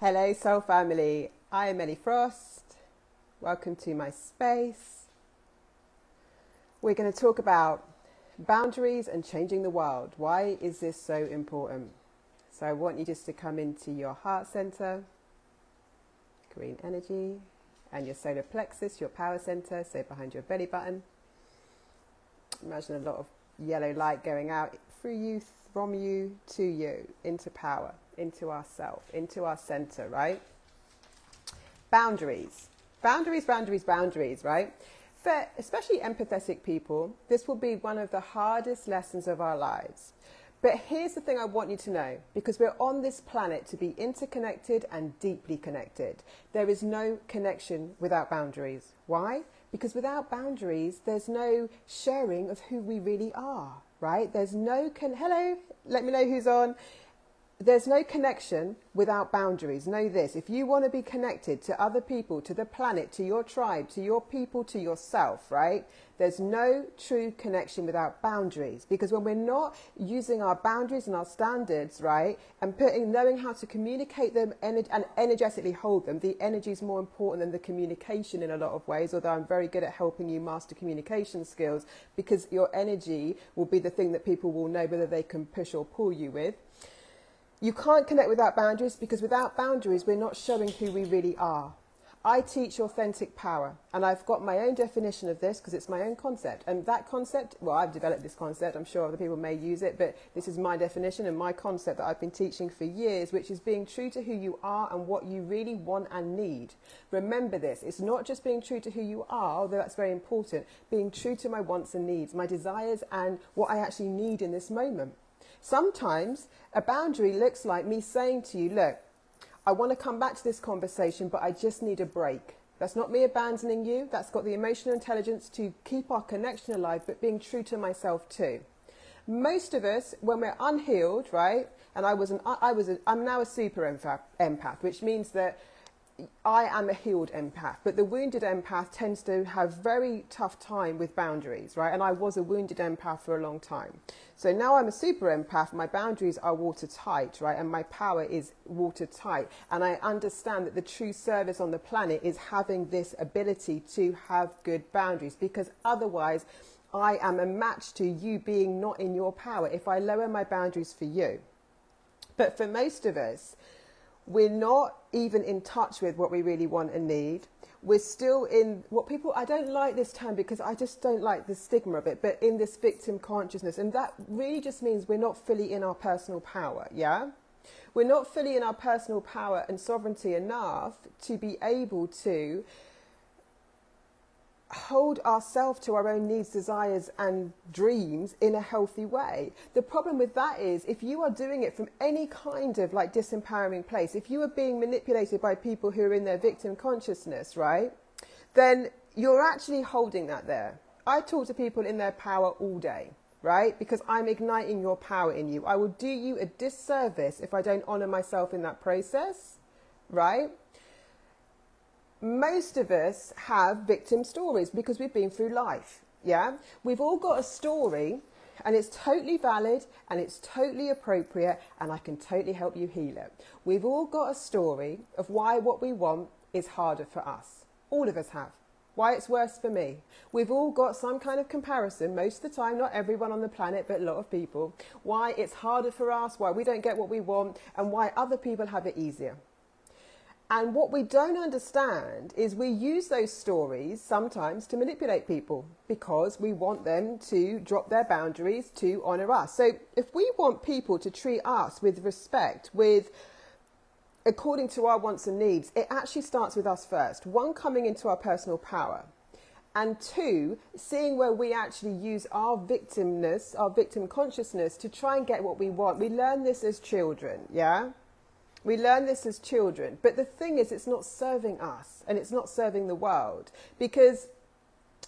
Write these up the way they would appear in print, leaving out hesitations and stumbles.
Hello, Soul Family. I am Ellie Frost. Welcome to my space. We're going to talk about boundaries and changing the world. Why is this so important? So I want you just to come into your heart center, green energy, and your solar plexus, your power center, so behind your belly button. Imagine a lot of yellow light going out through you, from you, to you, into power, into ourself, into our center, right? Boundaries, right? For especially empathetic people, this will be one of the hardest lessons of our lives. But here's the thing I want you to know, because we're on this planet to be interconnected and deeply connected. There is no connection without boundaries. Why? Because without boundaries, there's no sharing of who we really are, right? There's no, hello, let me know who's on. There's no connection without boundaries. Know this, if you want to be connected to other people, to the planet, to your tribe, to your people, to yourself, right? There's no true connection without boundaries. Because when we're not using our boundaries and our standards, right, and knowing how to communicate them and energetically hold them, the energy is more important than the communication in a lot of ways, although I'm very good at helping you master communication skills, because your energy will be the thing that people will know whether they can push or pull you with. You can't connect without boundaries, because without boundaries, we're not showing who we really are. I teach authentic power, and I've got my own definition of this because it's my own concept. And that concept, well, I've developed this concept. I'm sure other people may use it, but this is my definition and my concept that I've been teaching for years, which is being true to who you are and what you really want and need. Remember this, it's not just being true to who you are, although that's very important, being true to my wants and needs, my desires and what I actually need in this moment. Sometimes a boundary looks like me saying to you, look, I want to come back to this conversation, but I just need a break. That's not me abandoning you. That's got the emotional intelligence to keep our connection alive, but being true to myself too. Most of us, when we're unhealed, right? And I'm now a super empath, which means that I am a healed empath, but the wounded empath tends to have very tough time with boundaries, right? And I was a wounded empath for a long time. So now I'm a super empath, my boundaries are watertight, right? And my power is watertight. And I understand that the true service on the planet is having this ability to have good boundaries, because otherwise I am a match to you being not in your power if I lower my boundaries for you. But for most of us, we're not even in touch with what we really want and need. We're still in what people, I don't like this term because I just don't like the stigma of it, but in this victim consciousness. And that really just means we're not fully in our personal power, yeah? We're not fully in our personal power and sovereignty enough to be able to hold ourselves to our own needs, desires and dreams in a healthy way. The problem with that is, if you are doing it from any kind of like disempowering place, if you are being manipulated by people who are in their victim consciousness, right, then you're actually holding that there. I talk to people in their power all day, right, because I'm igniting your power in you. I will do you a disservice if I don't honor myself in that process, right? Most of us have victim stories because we've been through life, yeah? We've all got a story, and it's totally valid and it's totally appropriate, and I can totally help you heal it. We've all got a story of why what we want is harder for us. All of us have. Why it's worse for me. We've all got some kind of comparison, most of the time, not everyone on the planet, but a lot of people, why it's harder for us, why we don't get what we want, and why other people have it easier. And what we don't understand is we use those stories sometimes to manipulate people because we want them to drop their boundaries to honour us. So if we want people to treat us with respect, according to our wants and needs, it actually starts with us first. One, coming into our personal power. And two, seeing where we actually use our victimness, our victim consciousness to try and get what we want. We learn this as children, yeah? We learn this as children, but the thing is, it's not serving us and it's not serving the world, because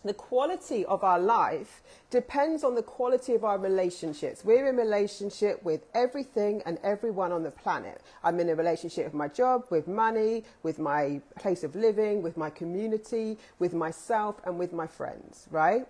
the quality of our life depends on the quality of our relationships. We're in relationship with everything and everyone on the planet. I'm in a relationship with my job, with money, with my place of living, with my community, with myself and with my friends, right?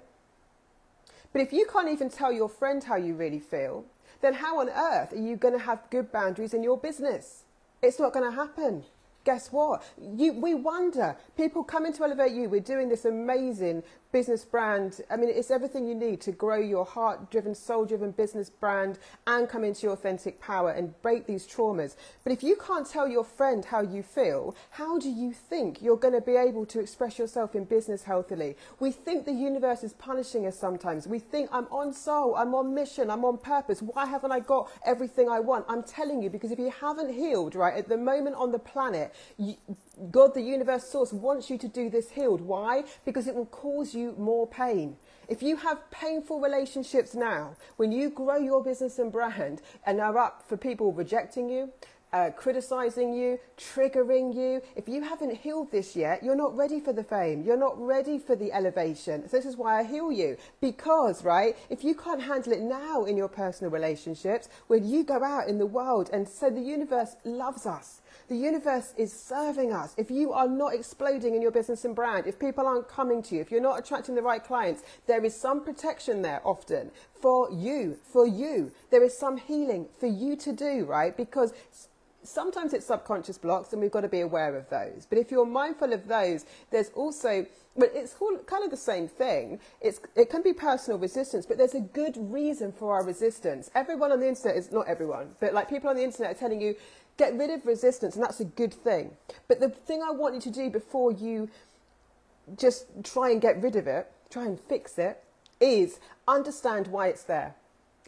But if you can't even tell your friend how you really feel, then how on earth are you going to have good boundaries in your business? It's not going to happen. Guess what? We wonder. People come into Elevate You. We're doing this amazing business brand. I mean, it's everything you need to grow your heart-driven, soul-driven business brand and come into your authentic power and break these traumas. But if you can't tell your friend how you feel, how do you think you're going to be able to express yourself in business healthily? We think the universe is punishing us sometimes. We think I'm on soul, I'm on mission, I'm on purpose. Why haven't I got everything I want? I'm telling you, because if you haven't healed, right, at the moment on the planet, God, the universe source, wants you to do this healed. Why? Because it will cause you more pain. If you have painful relationships now, when you grow your business and brand and are up for people rejecting you, criticizing you, triggering you, if you haven't healed this yet, you're not ready for the fame. You're not ready for the elevation. So this is why I heal you. Because, right, if you can't handle it now in your personal relationships, when you go out in the world, and so the universe loves us. The universe is serving us. If you are not exploding in your business and brand, if people aren't coming to you, if you're not attracting the right clients, there is some protection there often for you, There is some healing for you to do, right? Because sometimes it's subconscious blocks and we've got to be aware of those. But if you're mindful of those, there's also, but it's all kind of the same thing. It can be personal resistance, but there's a good reason for our resistance. Everyone on the internet is, not everyone, but like people on the internet are telling you, get rid of resistance, and that's a good thing. But the thing I want you to do before you just try and get rid of it, try and fix it, is understand why it's there.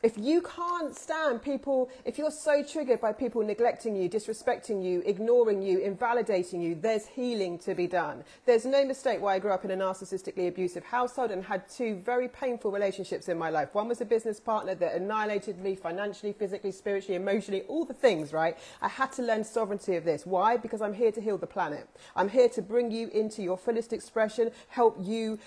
If you can't stand people, if you're so triggered by people neglecting you, disrespecting you, ignoring you, invalidating you, there's healing to be done. There's no mistake why I grew up in a narcissistically abusive household and had two very painful relationships in my life. One was a business partner that annihilated me financially, physically, spiritually, emotionally, all the things, right? I had to learn sovereignty of this. Why? Because I'm here to heal the planet. I'm here to bring you into your fullest expression, help you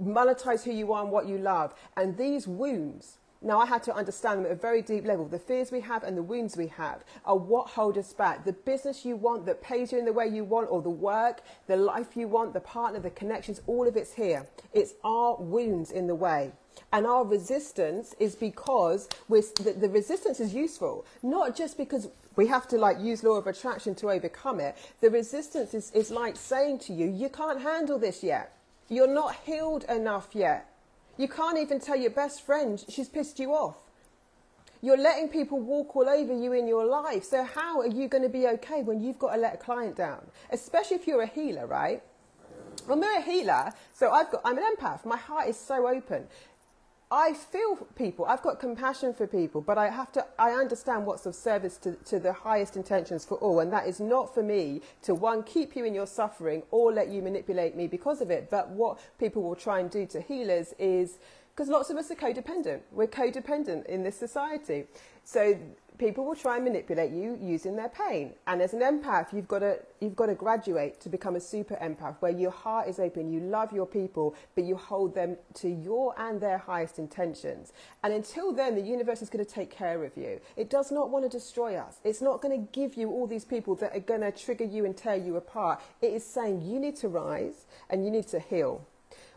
monetize who you are and what you love. And these wounds, now, I had to understand them at a very deep level. The fears we have and the wounds we have are what hold us back. The business you want that pays you in the way you want, or the work, the life you want, the partner, the connections, all of it's here. It's our wounds in the way. And our resistance is because the resistance is useful, not just because we have to like use law of attraction to overcome it. The resistance is like saying to you, you can't handle this yet. You're not healed enough yet. You can't even tell your best friend she's pissed you off. You're letting people walk all over you in your life. So how are you going to be okay when you've got to let a client down? Especially if you're a healer, right? I'm a healer, so I'm an empath. My heart is so open. I feel people. I've got compassion for people, but I understand what's of service to the highest intentions for all. And that is not for me to, one, keep you in your suffering or let you manipulate me because of it. But what people will try and do to healers is, because lots of us are codependent. We're codependent in this society. So people will try and manipulate you using their pain. And as an empath, you've got to graduate to become a super empath, where your heart is open, you love your people, but you hold them to your and their highest intentions. And until then, the universe is going to take care of you. It does not want to destroy us. It's not going to give you all these people that are going to trigger you and tear you apart. It is saying you need to rise and you need to heal.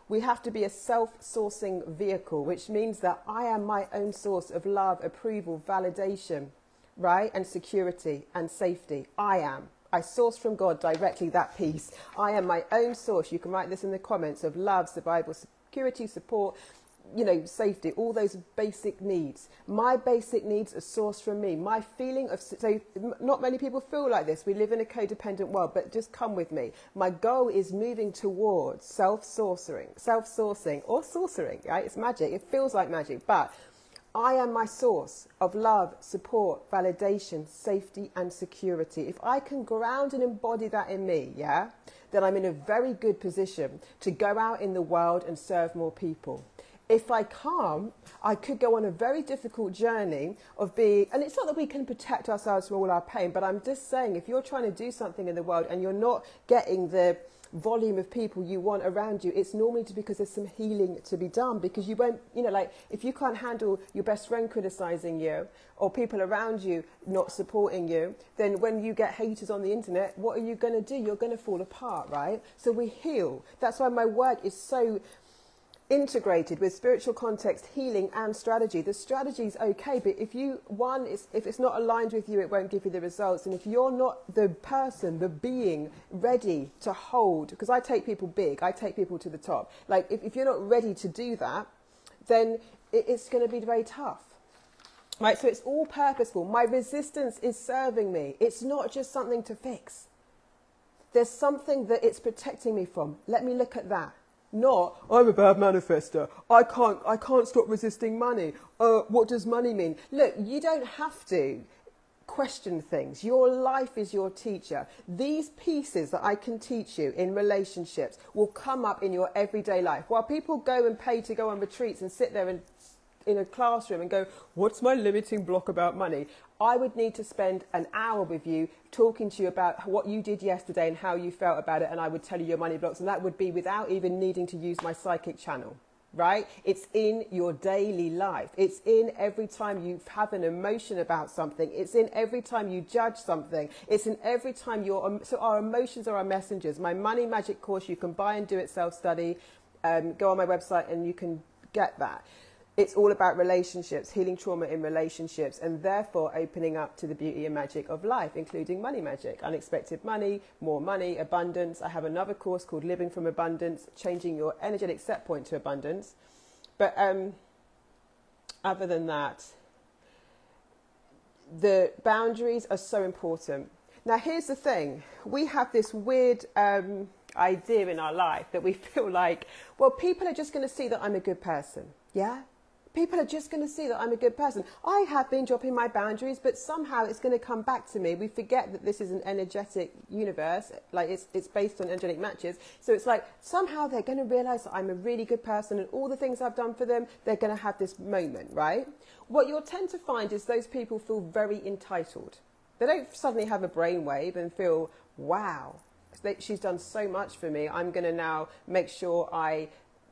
We have to be a self-sourcing vehicle, which means that I am my own source of love, approval, validation, right? And security and safety. I am. I source from God directly that peace. I am my own source. You can write this in the comments of love, survival, security, support, safety, all those basic needs. My basic needs are sourced from me. My feeling of, so not many people feel like this. We live in a codependent world, but just come with me. My goal is moving towards self-sourcing or sorcering, right? It's magic. It feels like magic, but I am my source of love, support, validation, safety, and security. If I can ground and embody that in me, then I'm in a very good position to go out in the world and serve more people. If I can't, I could go on a very difficult journey of being, and it's not that we can protect ourselves from all our pain, but I'm just saying, if you're trying to do something in the world and you're not getting the volume of people you want around you, it's normally because there's some healing to be done, because you won't, if you can't handle your best friend criticizing you or people around you not supporting you, then when you get haters on the internet, what are you going to do? You're going to fall apart, right? So we heal. That's why my work is so integrated with spiritual context, healing and strategy. The strategy's okay, but if it's not aligned with you, it won't give you the results. And if you're not the person, the being ready to hold, because I take people big, I take people to the top. Like if you're not ready to do that, then it's going to be very tough. Right, so it's all purposeful. My resistance is serving me. It's not just something to fix. There's something that it's protecting me from. Let me look at that. Not, I'm a bad manifester. I can't stop resisting money. What does money mean? Look, you don't have to question things. Your life is your teacher. These pieces that I can teach you in relationships will come up in your everyday life. While people go and pay to go on retreats and sit there and in a classroom and go, what's my limiting block about money? I would need to spend an hour with you talking to you about what you did yesterday and how you felt about it, and I would tell you your money blocks, and that would be without even needing to use my psychic channel, right? It's in your daily life. It's in every time you have an emotion about something. It's in every time you judge something. It's in every time so our emotions are our messengers. My Money Magic course, you can buy and do it self-study. Go on my website and you can get that. It's all about relationships, healing trauma in relationships, and therefore opening up to the beauty and magic of life, including money magic, unexpected money, more money, abundance. I have another course called Living from Abundance, changing your energetic set point to abundance. But other than that, the boundaries are so important. Now, here's the thing. We have this weird idea in our life that we feel like, well, people are just going to see that I'm a good person. Yeah? People are just going to see that I'm a good person. I have been dropping my boundaries, but somehow it's going to come back to me. We forget that this is an energetic universe, like it's based on energetic matches. So it's like somehow they're going to realize that I'm a really good person and all the things I've done for them, they're going to have this moment, right? What you'll tend to find is those people feel very entitled. They don't suddenly have a brainwave and feel, wow, she's done so much for me. I'm going to now make sure I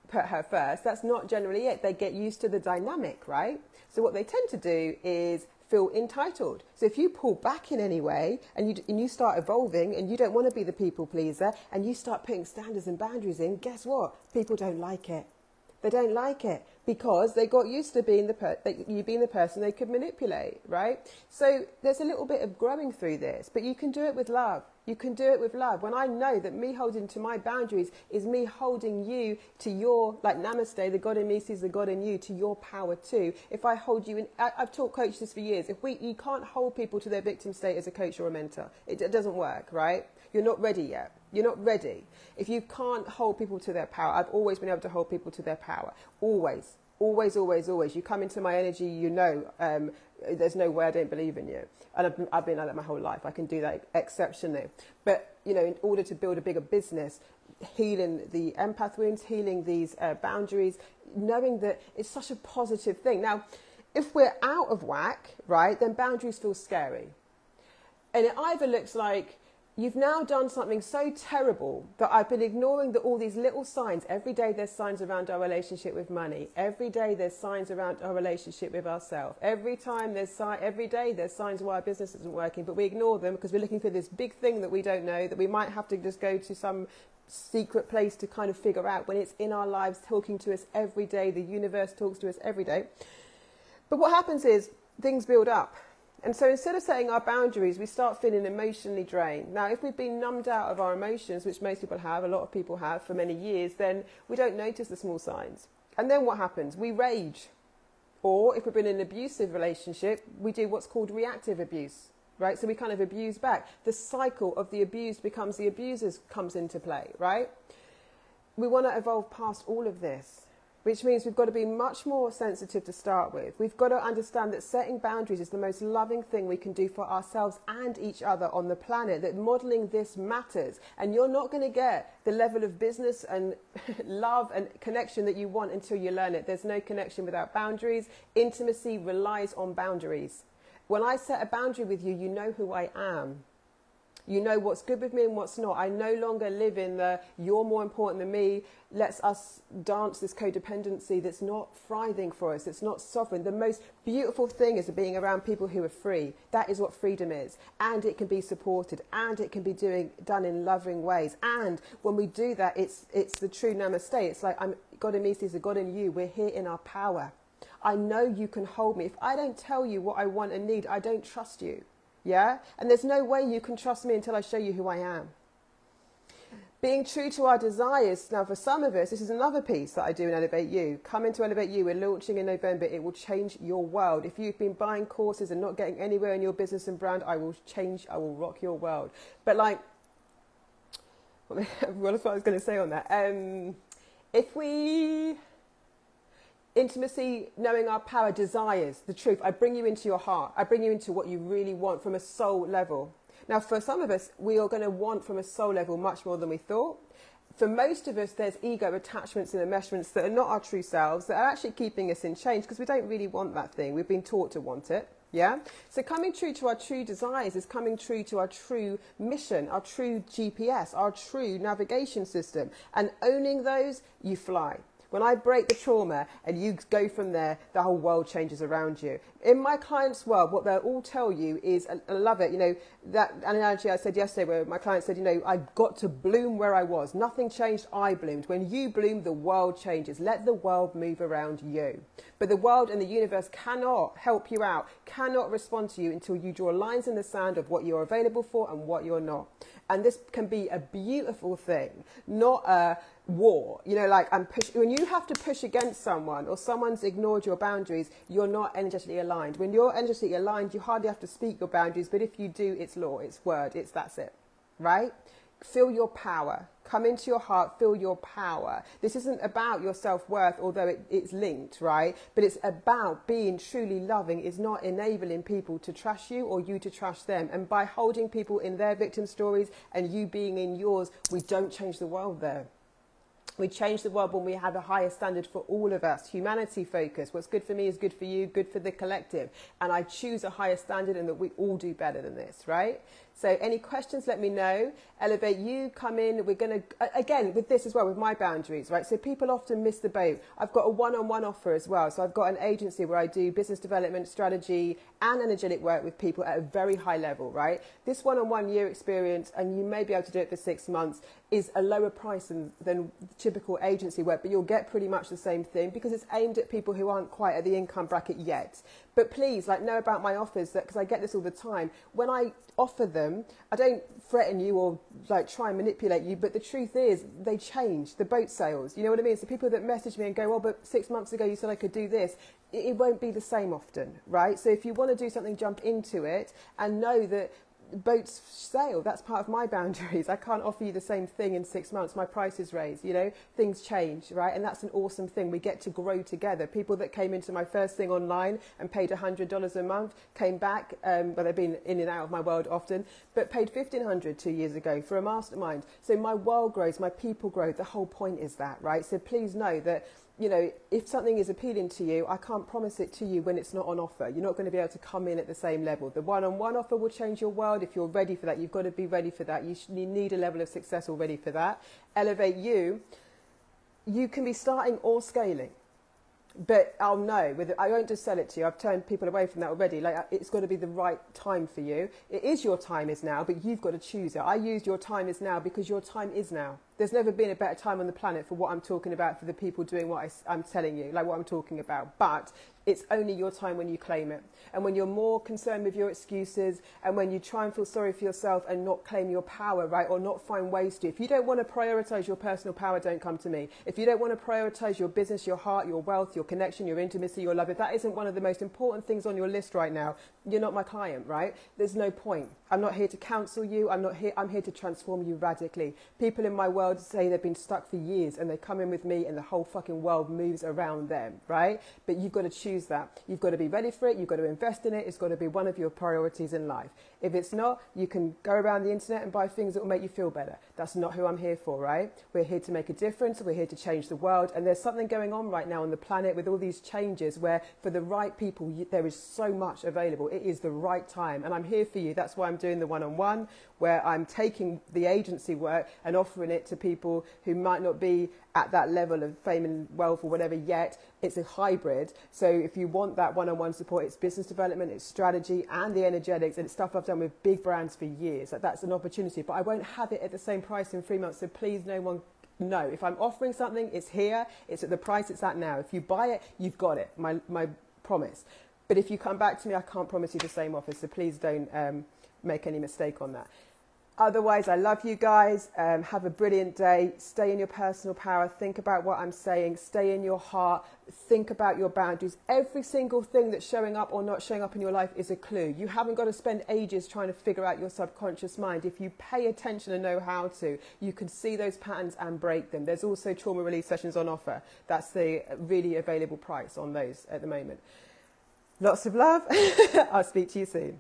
put her first. That's not generally it. They get used to the dynamic, right? So what they tend to do is feel entitled. So if you pull back in any way and you start evolving and you don't want to be the people pleaser and you start putting standards and boundaries in, guess what? People don't like it. They don't like it because they got used to being you being the person they could manipulate, right? So there's a little bit of growing through this, but you can do it with love. You can do it with love. When I know that me holding to my boundaries is me holding you to your, like Namaste, the God in me sees the God in you, to your power too. If I hold you in, I've taught coaches for years. You can't hold people to their victim state as a coach or a mentor. It doesn't work, right? You're not ready yet. You're not ready. If you can't hold people to their power, I've always been able to hold people to their power. Always. Always, always, always. You come into my energy, you know, there's no way I don't believe in you. And I've been like that my whole life. I can do that exceptionally. But, you know, in order to build a bigger business, healing the empath wounds, healing these boundaries, knowing that it's such a positive thing. Now, if we're out of whack, right, then boundaries feel scary. And it either looks like you've now done something so terrible that I've been ignoring all these little signs. Every day there's signs around our relationship with money. Every day there's signs around our relationship with ourselves. Every day there's signs why our business isn't working, but we ignore them because we're looking for this big thing that we don't know, that we might have to just go to some secret place to kind of figure out, when it's in our lives, talking to us every day. The universe talks to us every day. But what happens is things build up. And so instead of setting our boundaries, we start feeling emotionally drained. Now, if we've been numbed out of our emotions, which most people have, a lot of people have for many years, then we don't notice the small signs. And then what happens? We rage. Or if we've been in an abusive relationship, we do what's called reactive abuse, right? So we kind of abuse back. The cycle of the abused becomes the abusers comes into play, right? We want to evolve past all of this, which means we've got to be much more sensitive to start with. We've got to understand that setting boundaries is the most loving thing we can do for ourselves and each other on the planet, that modeling this matters. And you're not going to get the level of business and love and connection that you want until you learn it. There's no connection without boundaries. Intimacy relies on boundaries. When I set a boundary with you, you know who I am. You know what's good with me and what's not. I no longer live in the you're more important than me. Let's us dance this codependency that's not thriving for us. It's not sovereign. The most beautiful thing is being around people who are free. That is what freedom is. And it can be supported, and it can be done in loving ways. And when we do that, it's the true namaste. It's like God in me sees the God in you. We're here in our power. I know you can hold me. If I don't tell you what I want and need, I don't trust you. Yeah? And there's no way you can trust me until I show you who I am. Being true to our desires. Now, for some of us, this is another piece that I do in Elevate You. Come into Elevate You. We're launching in November. It will change your world. If you've been buying courses and not getting anywhere in your business and brand, I will rock your world. But like, what was I was going to say on that? Intimacy, knowing our power, desires, the truth. I bring you into your heart. I bring you into what you really want from a soul level. Now, for some of us, we are going to want from a soul level much more than we thought. For most of us, there's ego attachments and enmeshments that are not our true selves, that are actually keeping us in chains because we don't really want that thing. We've been taught to want it. Yeah? So coming true to our true desires is coming true to our true mission, our true GPS, our true navigation system. And owning those, you fly. When I break the trauma and you go from there, the whole world changes around you. In my clients' world, what they'll all tell you is, I love it, you know, that analogy I said yesterday where my client said, you know, I got to bloom where I was. Nothing changed, I bloomed. When you bloom, the world changes. Let the world move around you. But the world and the universe cannot help you out, cannot respond to you until you draw lines in the sand of what you're available for and what you're not. And this can be a beautiful thing, not a war. You know, like when you have to push against someone or someone's ignored your boundaries, you're not energetically aligned. When you're energetically aligned, you hardly have to speak your boundaries. But if you do, it's law, it's word, that's it, right? Feel your power. Come into your heart, feel your power. This isn't about your self-worth, although it's linked, right? But it's about being truly loving. It's not enabling people to trash you or you to trash them. And by holding people in their victim stories and you being in yours, we don't change the world there. We change the world when we have a higher standard for all of us. Humanity focus. What's good for me is good for you, good for the collective. And I choose a higher standard and that we all do better than this, right? So any questions, let me know. Elevate You, come in. We're going to, again, with this as well, with my boundaries, right? So people often miss the boat. I've got a one-on-one offer as well. So I've got an agency where I do business development, strategy, and energetic work with people at a very high level, right? This one-on-one year experience, and you may be able to do it for 6 months, is a lower price than typical agency work, but you'll get pretty much the same thing because it's aimed at people who aren't quite at the income bracket yet. But please, know about my offers, because I get this all the time. When I offer them, I don't threaten you or try and manipulate you, but the truth is they change. The boat sails, you know what I mean? So people that message me and go, well, but 6 months ago you said I could do this. It won't be the same often, right? So if you want to do something, jump into it and know that boats sail. That's part of my boundaries. I can't offer you the same thing in 6 months. My price is raised, you know, things change, right? And that's an awesome thing. We get to grow together. People that came into my first thing online and paid $100 a month came back, but they've been in and out of my world often, but paid $1,500 2 years ago for a mastermind. So my world grows, my people grow. The whole point is that, right? So please know that, you know, if something is appealing to you, I can't promise it to you when it's not on offer. You're not going to be able to come in at the same level. The one-on-one offer will change your world. If you're ready for that, you've got to be ready for that. You need a level of success already for that. Elevate You. You can be starting or scaling. But I'll know, I won't just sell it to you. I've turned people away from that already. It's got to be the right time for you. It is your time is now, but you've got to choose it. I used your time is now because your time is now. There's never been a better time on the planet for what I'm talking about, for the people doing what I'm telling you, what I'm talking about. But it's only your time when you claim it. And when you're more concerned with your excuses and when you try and feel sorry for yourself and not claim your power, right, or not find ways to. If you don't want to prioritize your personal power, don't come to me. If you don't want to prioritize your business, your heart, your wealth, your connection, your intimacy, your love, if that isn't one of the most important things on your list right now, you're not my client, right? There's no point. I'm not here to counsel you. I'm here to transform you radically. People in my world say they've been stuck for years and they come in with me and the whole fucking world moves around them, right? But you've got to choose that. You've got to be ready for it. You've got to invest in it. It's got to be one of your priorities in life. If it's not, you can go around the internet and buy things that will make you feel better. That's not who I'm here for, right? We're here to make a difference. We're here to change the world. And there's something going on right now on the planet with all these changes where for the right people, there is so much available. It is the right time. And I'm here for you. That's why I'm doing the one-on-one, where I'm taking the agency work and offering it to people who might not be at that level of fame and wealth or whatever yet. It's a hybrid. So if you want that one-on-one support, it's business development, it's strategy, and the energetics, and it's stuff I've done with big brands for years. Like, that's an opportunity, but I won't have it at the same price in 3 months. So please, no one. No, if I'm offering something, it's here, it's at the price it's at now. If you buy it, you've got it, my promise. But if you come back to me, I can't promise you the same offer, so please don't make any mistake on that. Otherwise, I love you guys. Have a brilliant day. Stay in your personal power. Think about what I'm saying. Stay in your heart. Think about your boundaries. Every single thing that's showing up or not showing up in your life is a clue. You haven't got to spend ages trying to figure out your subconscious mind. If you pay attention and know how to, you can see those patterns and break them. There's also trauma release sessions on offer. That's the really available price on those at the moment. Lots of love. I'll speak to you soon.